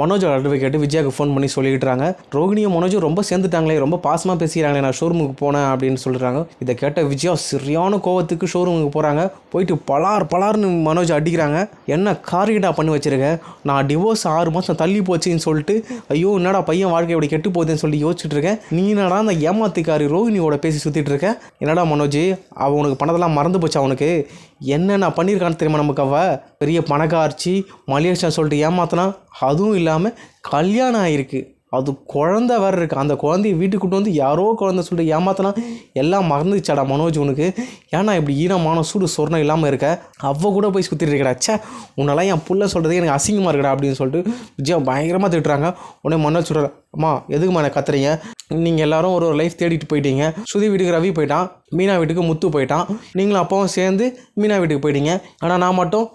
மனோஜோட advocate விஜயாவுக்கு phone பண்ணி சொல்லிட்டுறாங்க, ரோகிணியும் மனோஜும் ரொம்ப சேர்ந்துட்டாங்களே, ரொம்ப பாசமாக பேசிக்கிறாங்களே, நான் ஷோரூமுக்கு போனேன் அப்படின்னு சொல்கிறாங்க. இதை கேட்ட விஜயா சரியான கோவத்துக்கு ஷோரூமுக்கு போகிறாங்க. போயிட்டு பலார்னு மனோஜ் அடிக்கிறாங்க. என்ன காரியடா பண்ணி வச்சிருக்க, நான் டிவோர்ஸ் 6 மாதம் தள்ளி போச்சுன்னு சொல்லிட்டு ஐயோ என்னடா பையன் வாழ்க்கை இப்படி கெட்டு போகுதுன்னு சொல்லி யோசிச்சுட்டு இருக்கேன். நீ என்னடா அந்த ஏமாத்துக்காரி ரோகிணியோட பேசி சுற்றிட்டு இருக்க. என்னடா மனோஜ், அவன் உனக்கு பணத்தெல்லாம் மறந்து போச்சு. அவனுக்கு என்னென்ன பண்ணியிருக்கான்னு தெரியுமா? நமக்கு அவள் பெரிய பணக்காரச்சி மலேசியா சொல்லிட்டு ஏமாத்தினா, அதுவும் இல்லாமல் கல்யாணம் ஆகிருக்கு, அது குழந்தை வேறு இருக்குது. அந்த குழந்தைய வீட்டுக்கு கூட்டு வந்து யாரோ குழந்தை சொல்லிட்டு ஏமாத்தினா எல்லாம் மறந்துச்சாடா மனோஜ் உனக்கு. ஏன்னா இப்படி ஈரமான சூடு சொர்ணம் இல்லாமல் இருக்க, அவ கூட போய் சுற்றிட்டு இருக்கிறா. ச்சே, உன்னெல்லாம் என் புள்ள சொல்கிறதே எனக்கு அசிங்கமாக இருக்கடா அப்படின்னு சொல்லிட்டு விஜயா பயங்கரமாக திட்டுறாங்க. உடனே மனோஜ் சொல்கிறார், அம்மா எதுக்குமா எனக்கு கத்துறீங்க, நீங்கள் எல்லாரும் ஒரு லைஃப் தேடிட்டு போயிட்டீங்க. சுதி வீட்டுக்கு ரவி போயிட்டான், மீனா வீட்டுக்கு முத்து போயிட்டான், நீங்களும் அப்பாவும் சேர்ந்து மீனா வீட்டுக்கு போயிட்டீங்க. ஆனால் நான் மட்டும்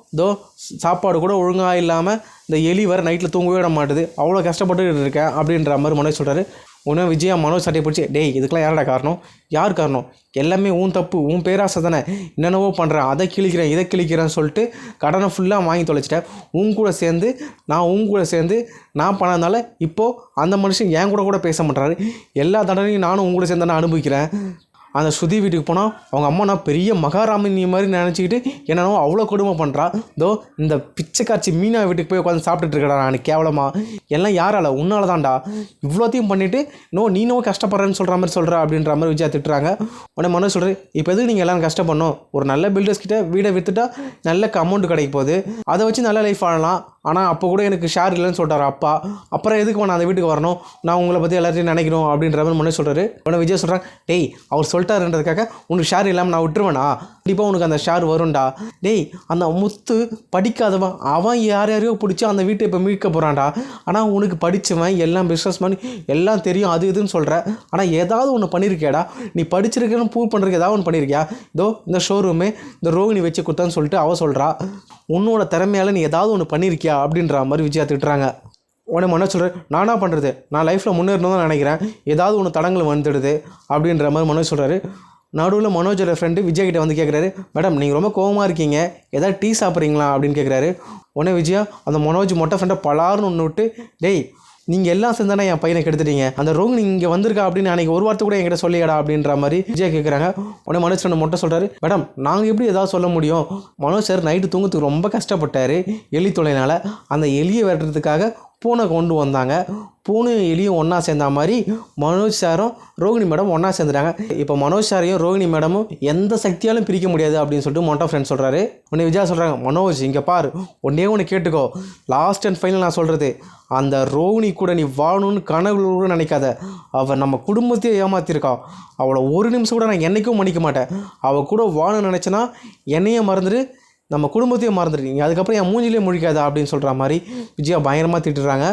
சாப்பாடு கூட ஒழுங்காக இல்லாமல் இந்த எலி வர நைட்டில் தூங்கவே விட மாட்டுது, அவ்வளோ கஷ்டப்பட்டு இருக்கேன் அப்படின்ற மாதிரி மனோஜ் சொல்கிறாரு. உடனே விஜயா மனோஜ் சட்டையை பிடிச்சி, டேய் இதுக்கெல்லாம் யாரடா காரணம், யார் காரணம், எல்லாமே உன் தப்பு, உன் பேராசை தானே, என்னென்னவோ பண்ணுறேன், அதை கிழிக்கிறேன் இதை கிழிக்கிறேன்னு சொல்லிட்டு கடனை ஃபுல்லாக வாங்கி தொலைச்சிட்டேன். உன் கூட சேர்ந்து நான் பண்ணதுனால இப்போது அந்த மனுஷன் என் கூட பேச மாட்டாரு. எல்லா தண்டனையும் நானும் உன் கூட சேர்ந்து நான் அனுபவிக்கிறேன். அந்த சுதி வீட்டுக்கு போனால் அவங்க அம்மா நான் பெரிய மகாராமினி மாதிரி நினச்சிக்கிட்டு என்னென்னவோ அவ்வளோ கொடுமை பண்ணுறா. இந்த பிச்சைக்காட்சி மீனா வீட்டுக்கு போய் உட்காந்து சாப்பிட்டுட்டு இருக்கடா நான் கேவலமாக. எல்லாம் யாரால, உன்னால தான்டா, இவ்வளோத்தையும் பண்ணிவிட்டு நீனோ கஷ்டப்படுறேன்னு சொல்கிற மாதிரி சொல்கிற அப்படின்ற மாதிரி விஜயா திட்டுறாங்க. உடனே மனோஜ் சொல்கிறேன், இப்போ எதுக்கு நீங்கள் எல்லாம் கஷ்டப்படணும், ஒரு நல்ல பில்டர்ஸ் கிட்ட வீடை விற்றுட்டா நல்ல அமௌண்ட் கிடைக்க போகுது, அதை வச்சு நல்ல லைஃப் ஆகலாம். ஆனால் அப்போ கூட எனக்கு ஷேர் இல்லைன்னு சொல்கிறார் அப்பா, அப்புறம் எதுக்கு நான் அந்த வீட்டுக்கு வரணும், நான் உங்களை பற்றி எல்லாத்தையும் நினைக்கணும் அப்படின்ற மாதிரி மனோஜ் சொல்கிறாரு. உடனே விஜய் சொல்கிறாங்க, டேய் அவர் சொல்லிட்டாருன்றதுக்காக உனக்கு ஷேர் இல்லாமல் நான் விட்டுருவேனா, கண்டிப்பாக உனக்கு அந்த ஷேர் வரும்டா. டேய் அந்த முத்து படிக்காதவன், அவன் யாரையோ பிடிச்சி அந்த வீட்டை இப்போ மீட்க போகிறான்டா. ஆனால் உனக்கு படித்தவன், எல்லாம் பிஸ்னஸ் பண்ணி எல்லாம் தெரியும் அது இதுன்னு சொல்கிற, ஆனால் ஏதாவது ஒன்று பண்ணியிருக்கியாடா, நீ படிச்சிருக்கேன்னு ப்ரூவ் பண்ணுறதுக்கு ஏதாவது ஒன்று பண்ணியிருக்கியா. இந்த ஷோரூமே இந்த ரோகிணி வச்சு கொடுத்தான்னு சொல்லிட்டு அவள் சொல்கிறா, உன்னோட திறமையால் நீ ஏதாவது ஒன்று பண்ணியிருக்கியா அப்படின்ற மாதிரி விஜயா திட்டுறாங்க. உடனே மனோஜ் சொல்கிறேன், நானா பண்ணுறது, நான் லைஃப்பில் முன்னேறணும் தான் நினைக்கிறேன், ஏதாவது ஒன்று தடங்கள் வந்துடுது அப்படின்ற மாதிரி மனோஜ் சொல்கிறாரு. நடுவில் மனோஜோட ஃப்ரெண்டு விஜய் கிட்டே வந்து கேட்குறாரு, மேடம் நீங்கள் ரொம்ப கோவமாக இருக்கீங்க, ஏதாவது டீ சாப்பிட்றீங்களா அப்படின்னு கேட்குறாரு. உடனே விஜயா அந்த மனோஜ் மொட்டை ஃப்ரெண்டை பலார்னு ஒன்று விட்டு, டேய் நீங்கள் எல்லாம் சேர்ந்தானே என் பையனை கெடுத்துட்டீங்க, அந்த ரோகிணி இங்கே வந்திருக்கா அப்படின்னு அன்றைக்கி ஒரு வார்த்தை கூட என்கிட்ட சொல்லியடா அப்படின்ற மாதிரி விஜய் கேட்குறாங்க. உடனே மனோஜ் ஃப்ரெண்டு மொட்டை சொல்கிறாரு, மேடம் நாங்கள் எப்படி ஏதாவது சொல்ல முடியும், மனோஜ் சார் நைட்டு தூங்கத்துக்கு ரொம்ப கஷ்டப்பட்டார் எலி தொலைனால், அந்த எலியை வெட்டுறதுக்காக பூனை கொண்டு வந்தாங்க, பூனை எலியும் ஒன்றா சேர்ந்த மாதிரி மனோஜ் சாரும் ரோகிணி மேடம் ஒன்றா சேர்ந்துட்டாங்க. இப்போ மனோஜ் சாரையும் ரோகிணி மேடமும் எந்த சக்தியாலும் பிரிக்க முடியாது அப்படின்னு சொல்லிட்டு மொட்டை ஃப்ரெண்ட் சொல்கிறாரு. உடனே விஜயா சொல்கிறாங்க, மனோஜ் இங்கே பார், ஒன்று கேட்டுக்கோ, லாஸ்ட் அண்ட் ஃபைனல் நான் சொல்கிறது, அந்த ரோகிணி கூட நீ வாழணும்னு கனவுல கூட நினைக்காத, அவள் நம்ம குடும்பத்தையே ஏமாற்றிருக்கா, அவளை ஒரு நிமிஷம் கூட நான் என்றைக்கும் மன்னிக்க மாட்டேன், அவள் கூட வாழணும்னு நினச்சேன்னா என்னையே மறந்துடு, நம்ம குடும்பத்தையும் மறந்துடுறீங்க, அதுக்கப்புறம் என் மூஞ்சிலே முழிக்காதா அப்படின்னு சொல்கிற மாதிரி விஜயா பயங்கரமாக திட்டுறாங்க.